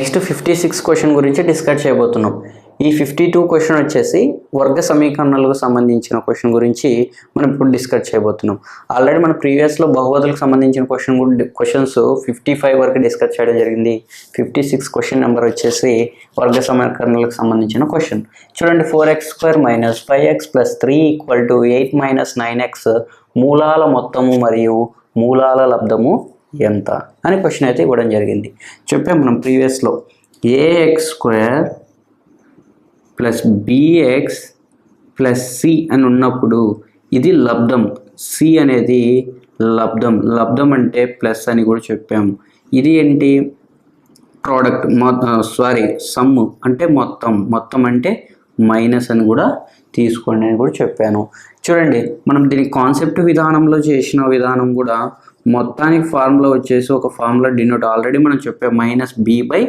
Next 56 question గురించి discuss చేయబోతున్నాం. ఈ 52 క్వశ్చన్ వచ్చేసి వర్గ సమీకరణాలకు సంబంధించిన క్వశ్చన్ గురించి మనం ఇప్పుడు డిస్కస్ చేయబోతున్నాం. ఆల్రెడీ మన ప్రీవియస్లో బహుపదులకు సంబంధించిన క్వశ్చన్స్ 55 వరకు డిస్కస్ చేయడం జరిగింది. 56 క్వశ్చన్ నెంబర్ వచ్చేసి వర్గ సమీకరణాలకు సంబంధించిన క్వశ్చన్. చూడండి, 4x² - 5x + 3 = 8 - 9x మూలాల మొత్తము మరియు మూలాల లబ్ధము ఎంత అని క్వశ్చన్ అయితే ఇవ్వడం జరిగింది. చెప్పాం మనం ప్రీవియస్లో ax² + bx + c అని ఉన్నప్పుడు ఇది లబ్ధం, c అనేది లబ్ధం అంటే ప్లస్ అని కూడా చెప్పాము. ఇది ఏంటి, ప్రోడక్ట్ సమ్ అంటే మొత్తం అంటే మైనస్ అని కూడా తీసుకోండి అని కూడా చెప్పాను. చూడండి, మనం దీని కాన్సెప్ట్ విధానంలో చేసిన విధానం కూడా మొత్తానికి ఫార్ములా వచ్చేసి ఒక ఫార్ములా డినోట్ ఆల్రెడీ మనం చెప్పాం -b/a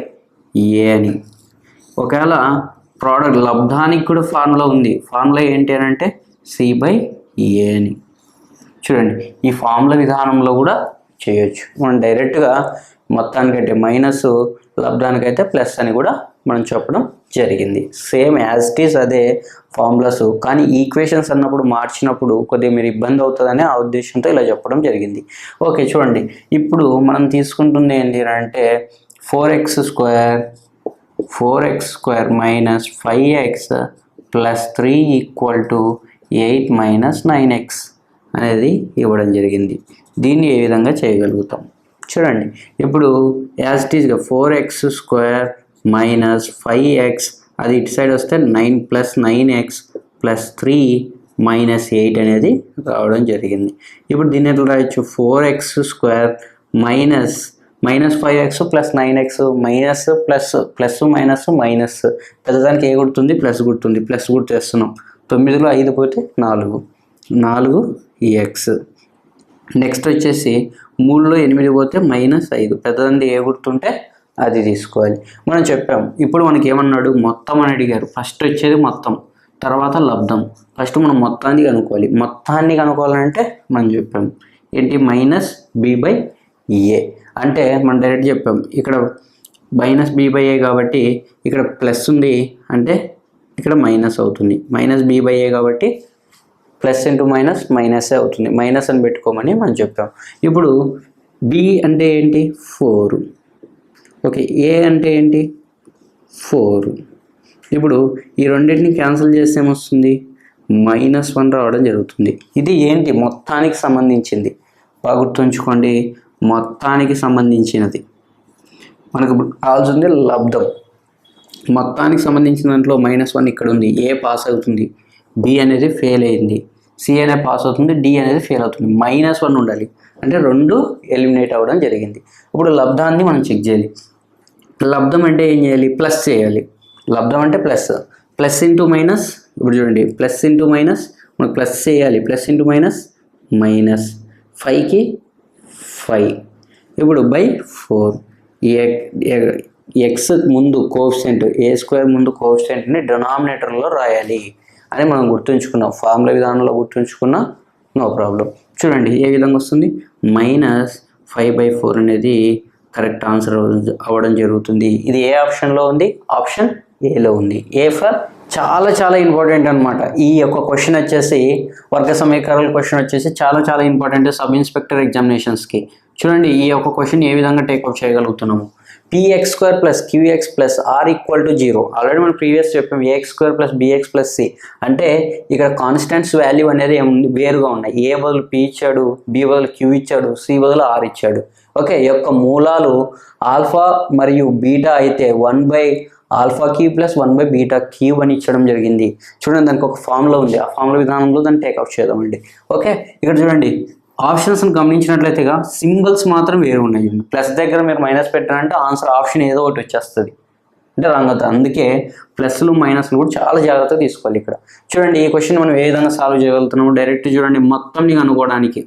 అని. ఒకవేళ ప్రోడక్ట్ లబ్ధానికి కూడా ఫార్ములా ఉంది. ఫార్ములా ఏంటి అని అంటే c/a అని. చూడండి, ఈ ఫార్ములా విధానంలో కూడా చేయొచ్చు. మనం డైరెక్ట్గా మొత్తానికైతే మైనస్, లబ్ధానికైతే ప్లస్ అని కూడా మనం చెప్పడం జరిగింది. సేమ్ యాజ్ ఇట్ ఈస్ అదే ఫార్ములాస్, కానీ ఈక్వేషన్స్ అన్నప్పుడు మార్చినప్పుడు కొద్దిగా మీరు ఇబ్బంది అవుతుందని ఆ ఉద్దేశంతో ఇలా చెప్పడం జరిగింది. ఓకే, చూడండి, ఇప్పుడు మనం తీసుకుంటుంది ఏంటి అంటే 4x² - 5x + 3 = 8 - 9x అనేది ఇవ్వడం జరిగింది. దీన్ని ఏ విధంగా చేయగలుగుతాం చూడండి. ఇప్పుడు యాజ్ ఇట్ ఈస్గా 4x² - 5x అది ఇటు సైడ్ వస్తే 9 + 9x + 3 - 8 అనేది రావడం జరిగింది. ఇప్పుడు దీన్ని ఎట్లా రాయొచ్చు, 4x² - -5x + 9x మైనస్ పెద్దదానికి ఏ గుర్తుంది, ప్లస్ గుర్తుంది, ప్లస్ గుర్తు చేస్తున్నాం. 9లో 5 పోతే 4x. నెక్స్ట్ వచ్చేసి 3లో 8 పోతే -5, పెద్దదానికి ఏ గుర్తుంటే అది తీసుకోవాలి. మనం చెప్పాం. ఇప్పుడు మనకి ఏమన్నాడు, మొత్తం అని అడిగారు. ఫస్ట్ వచ్చేది మొత్తం, తర్వాత లబ్ధం. ఫస్ట్ మనం మొత్తాన్ని కనుక్కోవాలి. మొత్తాన్ని కనుక్కోవాలంటే మనం చెప్పాం ఏంటి, -b/a అంటే మనం డైరెక్ట్ చెప్పాం. ఇక్కడ -b/a కాబట్టి ఇక్కడ ప్లస్ ఉంది అంటే ఇక్కడ మైనస్ అవుతుంది. -b/a కాబట్టి ప్లస్ ఇంటూ మైనస్ అవుతుంది. మైనస్ అని పెట్టుకోమని మనం చెప్పాం. ఇప్పుడు b అంటే ఏంటి, 4. ఓకే, a అంటే ఏంటి, 4. ఇప్పుడు ఈ రెండింటిని క్యాన్సిల్ చేస్తే ఏమొస్తుంది, -1 రావడం జరుగుతుంది. ఇది ఏంటి, మొత్తానికి సంబంధించింది. బాగా గుర్తుంచుకోండి, మొత్తానికి సంబంధించినది. మనకు కావాల్సింది లబ్ధం. మొత్తానికి సంబంధించిన దాంట్లో -1 ఇక్కడ ఉంది, a పాస్ అవుతుంది, b అనేది ఫెయిల్ అయింది, c అనేది పాస్ అవుతుంది, d అనేది ఫెయిల్ అవుతుంది. -1 ఉండాలి అంటే 2 ఎలిమినేట్ అవ్వడం జరిగింది. ఇప్పుడు లబ్ధాన్ని మనం చెక్ చేయాలి. లబ్ధం అంటే ఏం చేయాలి, ప్లస్ చేయాలి. లబ్ధం అంటే ప్లస్ ఇంటూ మైనస్. ఇప్పుడు చూడండి, ప్లస్ ఇంటూ మైనస్ మనకు ప్లస్ చేయాలి. ప్లస్ ఇంటూ మైనస్ 5కి 5. ఇప్పుడు /4 ఎక్స్ ముందు కోఎఫిషియంట్, a² ముందు కోఎఫిషియంట్ని డినామినేటర్లో రాయాలి అని మనం గుర్తుంచుకున్నాం. ఫార్ములా విధానంలో గుర్తుంచుకున్నా నో ప్రాబ్లం. చూడండి ఏ విధంగా వస్తుంది, -5/4 అనేది కరెక్ట్ ఆన్సర్ అవ్వడం జరుగుతుంది. ఇది ఏ ఆప్షన్లో ఉంది, ఆప్షన్ ఏలో ఉంది. ఏ ఫర్ చాలా ఇంపార్టెంట్ అనమాట. ఈ యొక్క క్వశ్చన్ వచ్చేసి వర్గ సమీకరణాల క్వశ్చన్ వచ్చేసి చాలా ఇంపార్టెంట్ సబ్ ఇన్స్పెక్టర్ ఎగ్జామినేషన్స్కి. చూడండి, ఈ యొక్క క్వశ్చన్ ఏ విధంగా టేక్అవుట్ చేయగలుగుతున్నాము. px² + qx + r = 0. ఆల్రెడీ మనం ప్రీవియస్ చెప్పాం ax² + bx + c అంటే ఇక్కడ కాన్స్టెంట్స్ వాల్యూ అనేది వేరుగా ఉన్నాయి. a బదులు p ఇచ్చాడు, b బదులు q ఇచ్చాడు, c బదులు r ఇచ్చాడు. ఓకే, యొక్క మూలాలు ఆల్ఫా మరియు బీటా అయితే 1/α³ + 1/β³ అని ఇచ్చడం జరిగింది. చూడండి, దానికి ఒక ఫార్ములా ఉంది. ఆ ఫార్ములా విధానంలో దాన్ని టేక్అవుట్ చేద్దామండి. ఓకే, ఇక్కడ చూడండి ఆప్షన్స్ని గమనించినట్లయితేగా సింబల్స్ మాత్రం వేరు ఉన్నాయి. ప్లస్ దగ్గర మీరు మైనస్ పెట్టారంటే ఆన్సర్ ఆప్షన్ ఏదో ఒకటి వచ్చేస్తుంది అంటే రాంగ్ అవుతుంది. అందుకే ప్లస్లు మైనస్లు కూడా చాలా జాగ్రత్తగా తీసుకోవాలి. ఇక్కడ చూడండి, ఈ క్వశ్చన్ మనం ఏ విధంగా సాల్వ్ చేయగలుగుతున్నాము. డైరెక్ట్ చూడండి, మొత్తాన్ని కనుక్కోవడానికి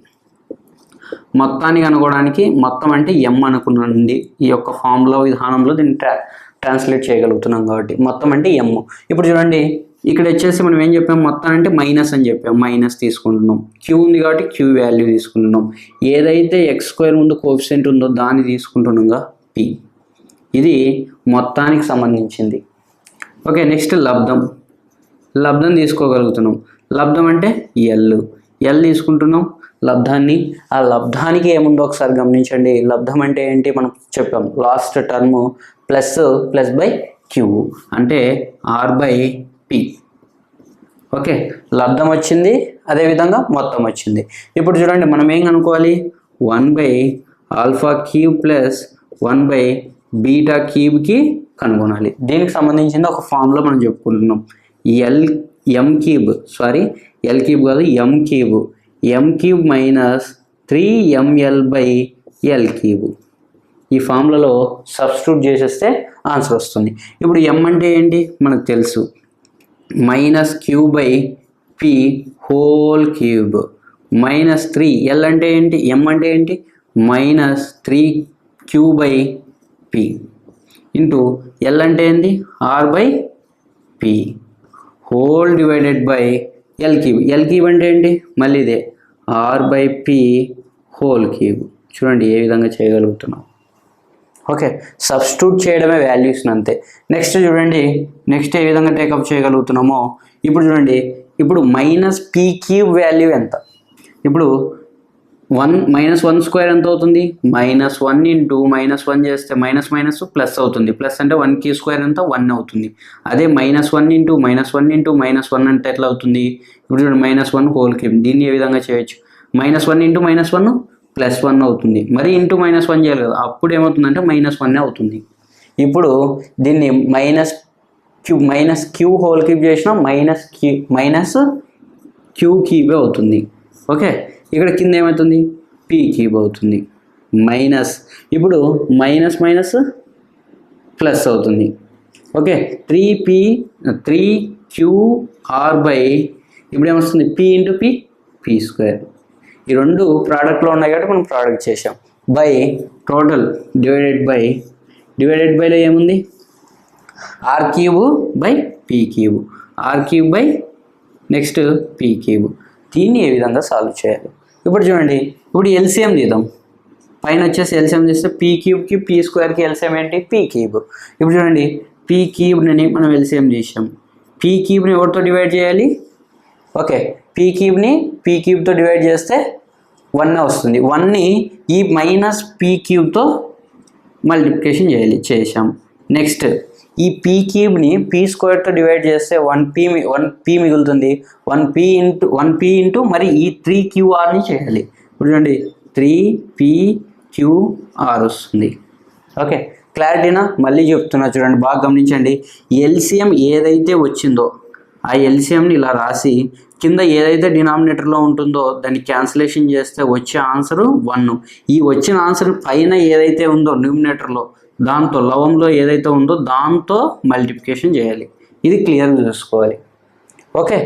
మొత్తం అంటే m అనుకున్నాండి. ఈ యొక్క ఫార్ములా విధానంలో దీన్ని ట్రాన్స్లేట్ చేయగలుగుతున్నాం కాబట్టి మొత్తం అంటే m. ఇప్పుడు చూడండి, ఇక్కడ వచ్చేసి మనం ఏం చెప్పాం, మొత్తం అంటే మైనస్ అని చెప్పాం, మైనస్ తీసుకుంటున్నాం. q ఉంది కాబట్టి q వాల్యూ తీసుకుంటున్నాం. ఏదైతే x² ముందు కోఎఫిషియంట్ ఉందో దాన్ని తీసుకుంటున్నాంగా p. ఇది మొత్తానికి సంబంధించింది. Okay, next లబ్ధం తీసుకోగలుగుతున్నాం. లబ్ధం అంటే ఎల్ తీసుకుంటున్నాం లబ్ధాన్ని. ఆ లబ్ధానికి ఏముందో ఒకసారి గమనించండి. లబ్ధం అంటే ఏంటి మనం చెప్పాం, last term plus by Q అంటే ఆర్ బై పి. ఓకే, లబ్ధం వచ్చింది, అదేవిధంగా మొత్తం వచ్చింది. ఇప్పుడు చూడండి మనం ఏం కనుక్కోవాలి, 1/α³ ప్లస్ 1/β³ కనుగొనాలి. దీనికి సంబంధించింది ఒక ఫామ్లో మనం చెప్పుకుంటున్నాం. ఎల్³ కాదు, m³ మైనస్ 3ml/l³. ఈ ఫార్ములాలో సబ్స్టిట్యూట్ చేసేస్తే ఆన్సర్ వస్తుంది. ఇప్పుడు m అంటే ఏంటి మనకు తెలుసు, -q/p³ మైనస్ 3. ఎల్ అంటే ఏంటి, m అంటే ఏంటి, -3q/p ఇంటూ ఎల్ అంటే ఏంటి, r/p హోల్ డివైడెడ్ బై ఎల్³ అంటే ఏంటి, మళ్ళీ ఇదే r/p³. చూడండి ఏ విధంగా చేయగలుగుతున్నాం. ఓకే, సబ్స్టిట్యూట్ చేయడమే వాల్యూస్ని అంతే. నెక్స్ట్ చూడండి, నెక్స్ట్ ఏ విధంగా టేకప్ చేయగలుగుతున్నామో ఇప్పుడు చూడండి. ఇప్పుడు -p³ వాల్యూ ఎంత, ఇప్పుడు 1 ఎంత అవుతుంది, -1 ఇంటూ -1 చేస్తే మైనస్ ప్లస్ అవుతుంది. ప్లస్ అంటే 1² ఎంత 1 అవుతుంది. అదే -1 ఇంటూ -1 అంటే ఎట్లా అవుతుంది, ఇప్పుడు చూడండి -1 దీన్ని ఏ విధంగా చేయొచ్చు, -1 ఇంటూ -1 +1 అవుతుంది. మరి ఇంటూ -1 చేయాలి కదా, అప్పుడు ఏమవుతుందంటే -1 అవుతుంది. ఇప్పుడు దీన్ని -q³ చేసినా -q³ అవుతుంది. ఓకే, ఇక్కడ కింద ఏమవుతుంది, p³ అవుతుంది. ఇప్పుడు మైనస్ ప్లస్ అవుతుంది. ఓకే, 3qr బై ఇప్పుడు ఏమొస్తుంది, p ఇంటూ p². ఈ రెండు ప్రోడక్ట్లో ఉన్నాయి కాబట్టి మనం ప్రోడక్ట్ చేసాం. బై టోటల్ డివైడెడ్ బైలో ఏముంది, r³/p³, r³ నెక్స్ట్ p³. దీన్ని ఏ విధంగా సాల్వ్ చేయాలి, ఇప్పుడు చూడండి. ఇప్పుడు ఎల్సిఎం తీద్దాం. పైన వచ్చేసి ఎల్సిఎం చేస్తే p³కి p²కి ఎల్సిఎం ఏంటి, p³. ఇప్పుడు చూడండి p³ని మనం ఎల్సిఎం చేసాం. p³ని ఎవరితో డివైడ్ చేయాలి, ఓకే p³ని p³ డివైడ్ చేస్తే 1 వస్తుంది. 1ని ఈ -p³ మల్టిప్లికేషన్ చేసాం. నెక్స్ట్ ఈ p³ p² డివైడ్ చేస్తే 1p మిగులుతుంది. 1p ఇంటూ మరి ఈ 3qrని చేయాలి. ఇప్పుడు చూడండి 3pqr వస్తుంది. ఓకే, క్లారిటీనా, మళ్ళీ చెప్తున్నా చూడండి, బాగా గమనించండి. ఎల్సిఎం ఏదైతే వచ్చిందో ఆ ఎల్సిఎంని ఇలా రాసి కింద ఏదైతే డినామినేటర్లో ఉంటుందో దాన్ని క్యాన్సిలేషన్ చేస్తే వచ్చే ఆన్సరు 1. ఈ వచ్చిన ఆన్సర్ పైన ఏదైతే ఉందో న్యూమినేటర్లో దాంతో లవంలో ఏదైతే ఉందో దాంతో మల్టిప్లికేషన్ చేయాలి. ఇది క్లియర్గా చూసుకోవాలి. ఓకే,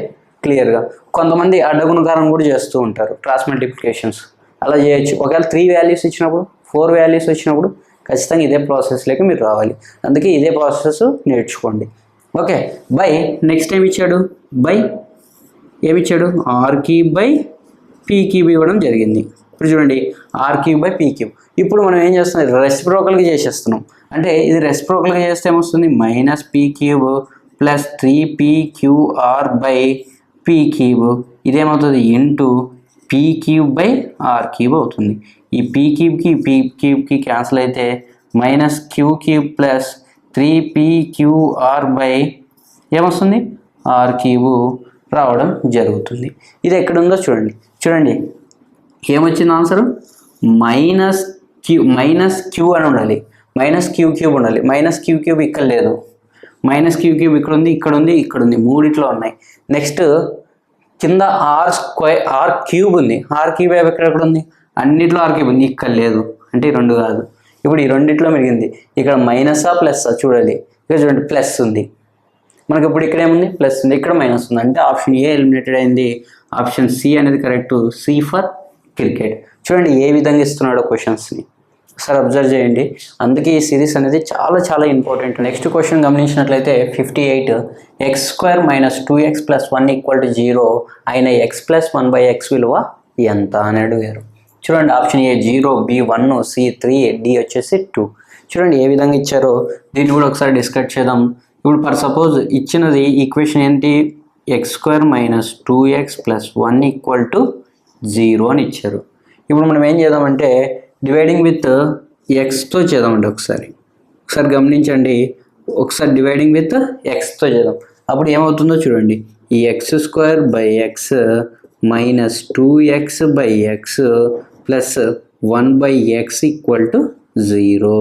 క్లియర్గా. కొంతమంది అడ్డగుణకారం కూడా చేస్తూ ఉంటారు, క్రాస్ మల్టిప్లికేషన్స్ అలా చేయొచ్చు. ఒకవేళ 3 వాల్యూస్ ఇచ్చినప్పుడు 4 వాల్యూస్ వచ్చినప్పుడు ఖచ్చితంగా ఇదే ప్రాసెస్లోకి మీరు రావాలి. అందుకే ఇదే ప్రాసెస్ నేర్చుకోండి. ఓకే, బై నెక్స్ట్ ఏమి ఇచ్చాడు, r³/p³ ఇవ్వడం జరిగింది. ఇప్పుడు చూడండి r³/p³. ఇప్పుడు మనం ఏం చేస్తున్నాం, రెసిప్రోకల్గా చేసేస్తున్నాం. అంటే ఇది రెసిప్రోకల్గా చేస్తే ఏమొస్తుంది, -p³ plus 3pqr/p³. ఇదేమవుతుంది, into p³/r³ అవుతుంది. ఈ p³కి క్యాన్సిల్ అయితే -q³ ప్లస్ 3pqr/ ఏమొస్తుంది, r³ రావడం జరుగుతుంది. ఇది ఎక్కడుందో చూడండి ఏమొచ్చింది ఆన్సర్, -q అని ఉండాలి, -q³ ఉండాలి. -q³ ఇక్కడ లేదు, -q³ ఇక్కడ ఉంది, ఇక్కడ ఉంది, మూడిట్లో ఉన్నాయి. నెక్స్ట్ కింద r³ ఉంది, r³ ఎక్కడ ఉంది, అన్నిట్లో r³ ఉంది, ఇక్కడ లేదు. అంటే ఈ రెండు కాదు. ఇప్పుడు ఈ రెండిట్లో మిగిలింది, ఇక్కడ మైనసా ప్లస్సా చూడాలి. ఇక్కడ చూడండి ప్లస్ ఉంది మనకి, ఇప్పుడు ఇక్కడ ఏముంది, ప్లస్ ఉంది, ఇక్కడ మైనస్ ఉంది. అంటే ఆప్షన్ ఏ ఎలిమినేటెడ్ అయింది. ఆప్షన్ సి అనేది కరెక్ట్, సి ఫర్ క్రికెట్. చూడండి ఏ విధంగా ఇస్తున్నాడో క్వశ్చన్స్ని ఒకసారి అబ్జర్వ్ చేయండి. అందుకే ఈ సిరీస్ అనేది చాలా చాలా ఇంపార్టెంట్. నెక్స్ట్ క్వశ్చన్ గమనించినట్లయితే 58 x² - 2x + 1 = 0 అయిన x + 1/x విలువ ఎంత అని అడిగారు. చూడండి option A 0, B 1, C 3, D వచ్చేసి 2. చూడండి ఏ విధంగా ఇచ్చారో దీన్ని కూడా ఒకసారి డిస్కస్ చేద్దాం. ఇప్పుడు ఫర్ సపోజ్ ఇచ్చినది ఈక్వేషన్ ఏంటి, x² - 2x + 1 = 0 అని ఇచ్చారు. ఇప్పుడు మనం ఏం చేద్దామంటే డివైడింగ్ విత్ ఎక్స్తో చేద్దామండి. ఒకసారి గమనించండి, ఒకసారి డివైడింగ్ విత్ ఎక్స్తో చేద్దాం. అప్పుడు ఏమవుతుందో చూడండి, ఈ x² / x - 2x/x + 1/x = 0.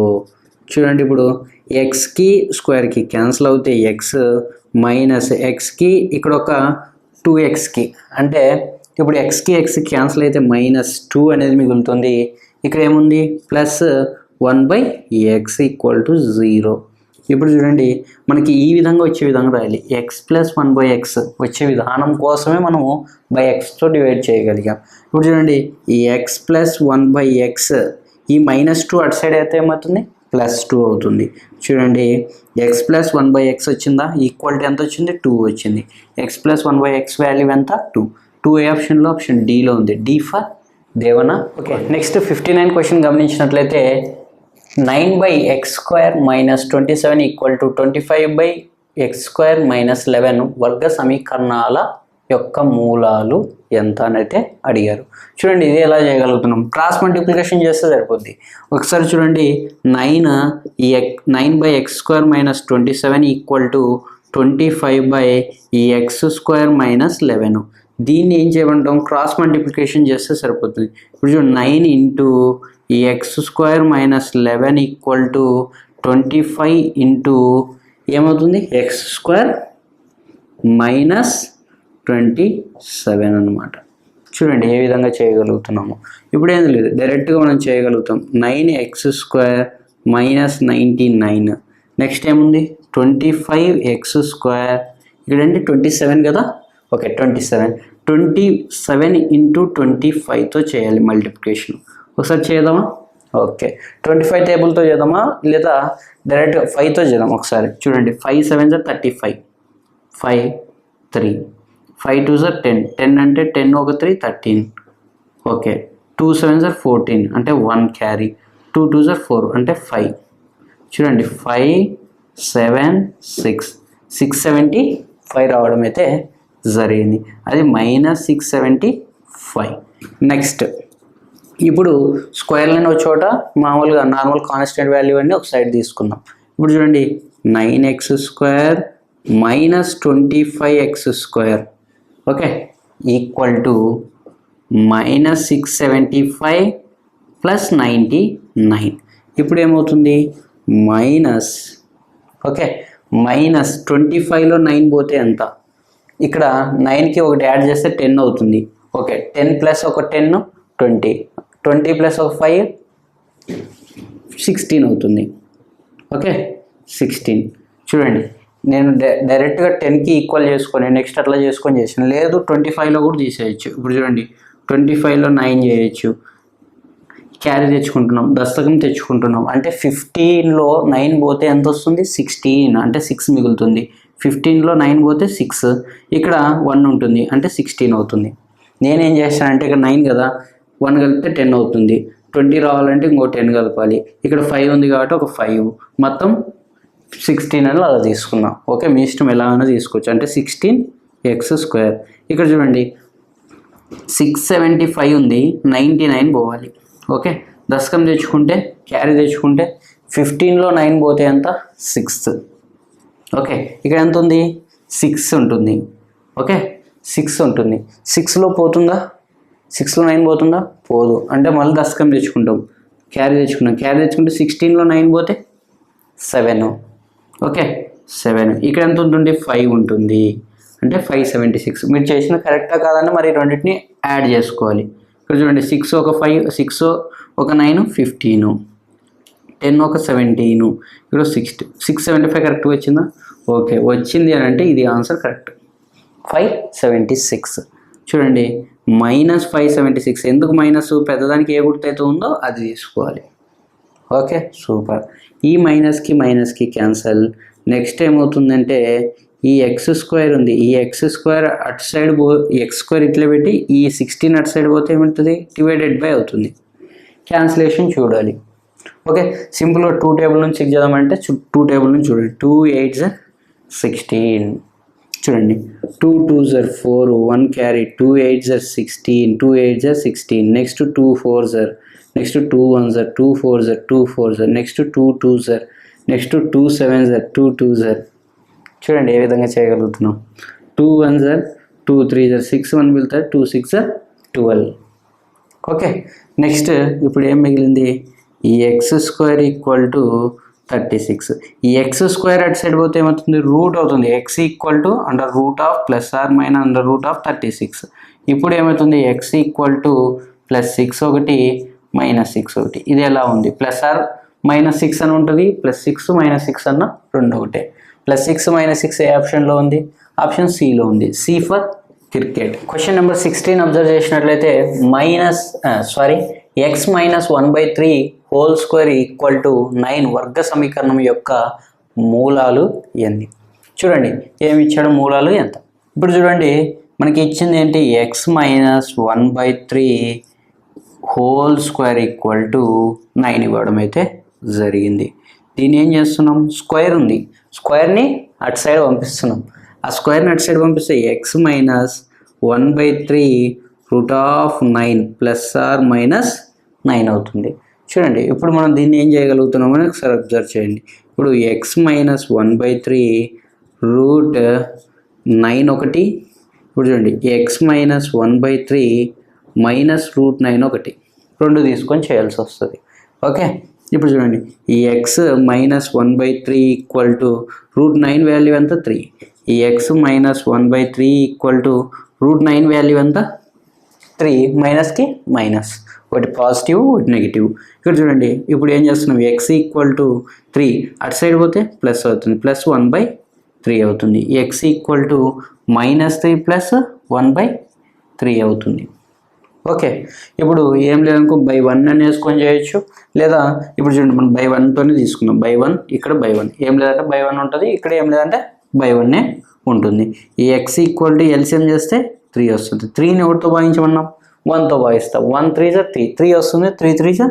చూడండి ఇప్పుడు ఎక్స్కి స్క్వేర్కి క్యాన్సిల్ అవుతే ఎక్స్ మైనస్ ఎక్స్కి ఇక్కడ ఒక 2xకి, అంటే ఇప్పుడు ఎక్స్కి క్యాన్సిల్ అయితే -2 అనేది మిగులుతుంది. ఇక్కడ ఏముంది ప్లస్ 1/x = 0. ఇప్పుడు చూడండి మనకి ఈ విధంగా వచ్చే విధంగా రాయాలి. x + 1/x వచ్చే విధానం కోసమే మనము x తో డివైడ్ చేయగలిగాం. ఇప్పుడు చూడండి ఈ x + 1/x ఈ -2 అటు సైడ్ అయితే ఏమవుతుంది +2 అవుతుంది. చూడండి x + 1/x వచ్చిందా, ఈక్వాలిటీ ఎంత వచ్చింది 2 వచ్చింది. x + 1/x వాల్యూ ఎంత 2 ఏ ఆప్షన్లో, ఆప్షన్ డీలో ఉంది, D ఫర్ దేవన. ఓకే, నెక్స్ట్ 59 క్వశ్చన్ గమనించినట్లయితే 9/x² - 27 = 25/x² - 11 వర్గ సమీకరణాల యొక్క మూలాలు ఎంత అని అయితే అడిగారు. చూడండి ఇది ఎలా చేయగలుగుతున్నాం, క్రాస్ మల్టిప్లికేషన్ చేస్తే సరిపోద్ది. ఒకసారి చూడండి 9/x² - 27 = 25/x² - 11. దీన్ని ఏం చేయమంటాం, క్రాస్ మల్టిప్లికేషన్ చేస్తే సరిపోతుంది. ఇప్పుడు చూడండి 9 × x² - 11 = 25 ఇంటూ ఏమవుతుంది x² - 27 అనమాట. చూడండి ఏ విధంగా చేయగలుగుతున్నాము. ఇప్పుడు ఏం లేదు, డైరెక్ట్గా మనం చేయగలుగుతాం. 9x² - 99. నెక్స్ట్ ఏముంది 25x², ఇక్కడంటే 27 కదా. ఓకే 27 × 25తో చేయాలి మల్టిప్లికేషన్. ఒకసారి చేద్దామా, ఓకే 25 టేబుల్తో చేద్దామా లేదా డైరెక్ట్గా 5తో చేద్దాం. ఒకసారి చూడండి 5 7 35, 5 3, 5 2 10, 10 అంటే 10 1 3 13. ఓకే 2 7 14 అంటే 1 క్యారీ, 2 2 4 అంటే 5. చూడండి 5 7 6 675 రావడం అయితే జరిగింది, అది -675. నెక్స్ట్ ఇప్పుడు స్క్వేర్ లైన్ ఒక చోట మామూలుగా నార్మల్ కాన్స్టెంట్ వాల్యూ అన్నీ ఒక సైడ్ తీసుకుందాం. ఇప్పుడు చూడండి 9x² - 25x², ఓకే = -675 + 99. ఇప్పుడు ఏమవుతుంది మైనస్, ఓకే -25లో 9 పోతే ఎంత, ఇక్కడ 9కి ఒకటి యాడ్ చేస్తే 10 అవుతుంది. ఓకే 10 + ఒక 10 20, 20 + ఒక 5 16 అవుతుంది. ఓకే 16. చూడండి నేను డైరెక్ట్గా 10కి ఈక్వల్ చేసుకొని నెక్స్ట్ అట్లా చేసుకొని చేసాను, లేదు 25లో కూడా తీసేయచ్చు. ఇప్పుడు చూడండి 25లో 9 చేయొచ్చు, క్యారీ తెచ్చుకుంటున్నాం, దస్తకం తెచ్చుకుంటున్నాం, అంటే 15లో 9 పోతే ఎంత వస్తుంది 16, అంటే 6 మిగులుతుంది. 15లో 9 పోతే 6, ఇక్కడ 1 ఉంటుంది అంటే 16 అవుతుంది. నేనేం చేస్తానంటే ఇక్కడ 9 కదా, 1 కలిపితే 10 అవుతుంది. 20 రావాలంటే ఇంకో 10 కలపాలి. ఇక్కడ 5 ఉంది కాబట్టి ఒక 5, మొత్తం 16 అని అలా తీసుకున్నాం. ఓకే మీ ఇష్టం ఎలా అయినా తీసుకోవచ్చు, అంటే 16x². ఇక్కడ చూడండి 675 ఉంది, 99 పోవాలి. ఓకే దశకం తెచ్చుకుంటే క్యారీ తెచ్చుకుంటే 15లో 9 పోతే ఎంత 6. ఓకే ఇక్కడ ఎంత ఉంది 6 ఉంటుంది. ఓకే 6 ఉంటుంది, 6లో పోతుందా, 6లో 9 పోతుందా, పోదు, అంటే మళ్ళీ దశకం తెచ్చుకుంటాం, క్యారీ తెచ్చుకుంటాం, క్యారీ తెచ్చుకుంటే 16లో 9 పోతే 7. ఓకే 7, ఇక్కడ ఎంత ఉంటుంది 5 ఉంటుంది, అంటే 576. మీరు చేసిన కరెక్టా కాదని మరి రెండింటిని యాడ్ చేసుకోవాలి. ఇక్కడ చూడండి 6 ఒక 5, 6 ఒక 9 15, 10 ఒక 17, ఇక్కడ 60, 675 కరెక్ట్గా వచ్చిందా, ఓకే వచ్చింది అని అంటే ఇది ఆన్సర్ కరెక్ట్ 576. చూడండి -576, ఎందుకు మైనస్, పెద్దదానికి ఏ గుర్తైతే ఉందో అది తీసుకోవాలి. Okay super. ఈ మైనస్కి క్యాన్సల్. నెక్స్ట్ ఏమవుతుందంటే ఈ x² ఉంది, ఈ x² అటు సైడ్ x² ఇట్లా పెట్టి ఈ 16 అటు సైడ్ పోతే ఏమవుతుంది డివైడెడ్ బై అవుతుంది. క్యాన్సిలేషన్ చూడాలి. ఓకే, సింపుల్గా 2 టేబుల్ నుంచి చెక్ చేద్దామంటే 2 టేబుల్ నుంచి చూడండి. 2 8 16 చూడండి. 2 2 4, 1 carry, 2 8 16, 2 8 16, next 2 4 next 2 1 2 4 2 4 next 2 2 next 2 7 2 2 చూడండి ఏ విధంగా చేయగలుగుతున్నాం. 2 1 2 3 6 1 వెళ్తారు, 2 6 12. ఓకే, నెక్స్ట్ ఇప్పుడు ఏం మిగిలింది, ఈ x² ఈక్వల్ టు 36. ఈ x² అటు సైడ్ పోతే ఏమవుతుంది, రూట్ అవుతుంది. x equal to under root of plus or minus under root of 36. ఇప్పుడు ఏమవుతుంది, x ఈక్వల్ టు +6 ఒకటి -6 ఒకటి. ఇది ఎలా ఉంది, ప్లస్ ఆర్ -6 అని ఉంటుంది, +6 -6 అన్న రెండు ఒకటే. +6 -6 ఏ ఆప్షన్లో ఉంది, ఆప్షన్ సిలో ఉంది, C for cricket. Question number 16 observe చేసినట్లయితే x - 1/3 whole square equal to 9 వర్గ సమీకరణం యొక్క మూలాలు ఎన్ని. చూడండి ఏమి ఇచ్చాడు, మూలాలు ఎంత. ఇప్పుడు చూడండి మనకి ఇచ్చింది ఏంటి, x - 1/3 whole square equal to 9 ఇవ్వడం అయితే జరిగింది. దీన్ని ఏం చేస్తున్నాం, స్క్వేర్ ఉంది, స్క్వేర్ని అటు సైడ్ పంపిస్తున్నాం. ఆ స్క్వేర్ని అటు సైడ్ పంపిస్తే x - 1/3 √9 ప్లస్ ఆర్ మైనస్ 9 అవుతుంది. చూడండి ఇప్పుడు మనం దీన్ని ఏం చేయగలుగుతున్నామో ఒకసారి అబ్జర్వ్ చేయండి. ఇప్పుడు x - 1/3 √9 ఒకటి. ఇప్పుడు చూడండి x - 1/3 -√9 ఒకటి, రెండు తీసుకొని చేయాల్సి వస్తుంది. ఓకే, ఇప్పుడు చూడండి ఈ x - 1/3 ఈక్వల్ టు √9 వాల్యూ ఎంత 3. ఈ x - 1/3 ఈక్వల్ టు √9 వాల్యూ ఎంత 3, మైనస్కి మైనస్, ఒకటి పాజిటివ్ ఒకటి నెగిటివ్. ఇక్కడ చూడండి ఇప్పుడు ఏం చేస్తున్నాం, x ఈక్వల్ టు 3 అటు సైడ్ పోతే ప్లస్ అవుతుంది, +1/3 అవుతుంది. x ఈక్వల్ టు -3 + 1/3 అవుతుంది. ఓకే, ఇప్పుడు ఏం లేదనుకో by1 అని వేసుకొని చేయొచ్చు, లేదా ఇప్పుడు చూడండి మనం by1తోనే తీసుకున్నాం. by1 ఇక్కడ by1 ఏం లేదంటే by1 ఉంటుంది, ఇక్కడ ఏం లేదంటే by1 ఉంటుంది. ఈ x ఈక్వల్ టు ఎల్సిఎం చేస్తే 3 వస్తుంది. 3ని ఒకటితో భాగించమన్నాం, 1తో భాగిస్తాం. 1 3 3, 3 వస్తుంది, 3 3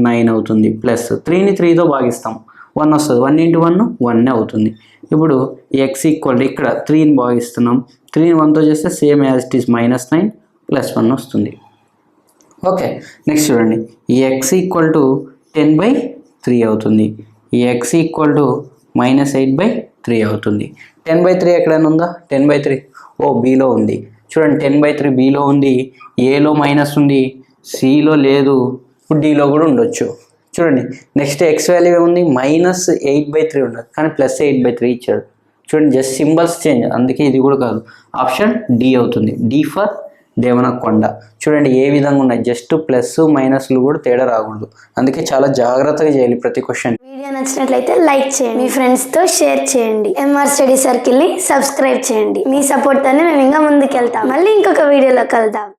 9 అవుతుంది. ప్లస్ 3ని 3తో భాగిస్తాం, 1 వస్తుంది, 1 × 1 1 అవుతుంది. ఇప్పుడు x ఈక్వల్ టు ఇక్కడ 3ని భాగిస్తున్నాం, 3ని 1తో చేస్తే సేమ్ యాజ్ ఇట్ ఈస్ -9 + 1 వస్తుంది. ఓకే, నెక్స్ట్ చూడండి ఈ x ఈక్వల్ టు 10/3 అవుతుంది. ఈ x ఈక్వల్ టు -8/3 అవుతుంది. 10/3 ఎక్కడైనా ఉందా, 10/3 బీలో ఉంది. చూడండి 10/3 బీలో ఉంది, ఏలో మైనస్ ఉంది, సిలో లేదు, ఇప్పుడు డీలో కూడా ఉండొచ్చు. చూడండి నెక్స్ట్ x వాల్యూ ఏముంది, -8/3 ఉండదు, కానీ +8/3 ఇచ్చాడు. చూడండి జస్ట్ సింబల్స్ చేంజ్, అందుకే ఇది కూడా కాదు, ఆప్షన్ డి అవుతుంది. D for Devanakonda. చూడండి ఏ విధంగా ఉన్నాయి, జస్ట్ ప్లస్ మైనస్లు కూడా తేడా రాకూడదు, అందుకే చాలా జాగ్రత్తగా చేయాలి ప్రతి క్వశ్చన్. వీడియో నచ్చినట్లయితే లైక్ చేయండి, మీ ఫ్రెండ్స్తో షేర్ చేయండి, ఎంఆర్ స్టడీ సర్కిల్ని సబ్స్క్రైబ్ చేయండి. మీ సపోర్ట్ తోనే మేము ఇంకా ముందుకెళ్తాం. మళ్ళీ ఇంకొక వీడియోలో కలుద్దాం.